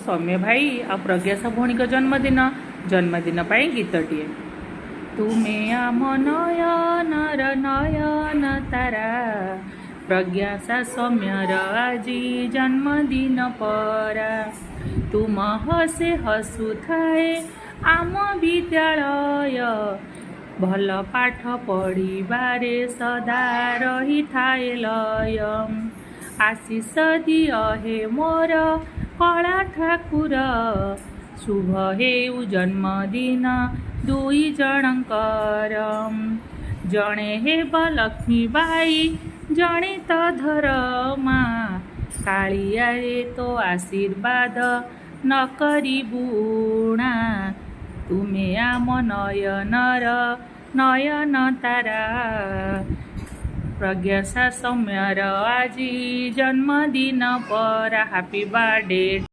सौम्य भाई आ प्रज्ञासा भौणी जन्मदिन पाई गीतटिए। तुमे आम नयनर नयन तारा, प्रज्ञासा सौम्यर आजी जन्मदिन परा। तुम हसे हसुथाए आम विद्यालय, भल पाठ पढ़िबारे सदा रही थाए लय। आशीष दिय हे मोर कला ठाकुर, शुभ हेउ जन्मदिन दुई जनकर। जणे हेब लक्ष्मी बाई जणे तो धरमा, कालिया रे तो आशीर्वाद न करी बुणा। तुमे आम नयनर नयन तारा, प्रज्ञासा सौम्यर आजी जन्मदिन परा। Happy birthday.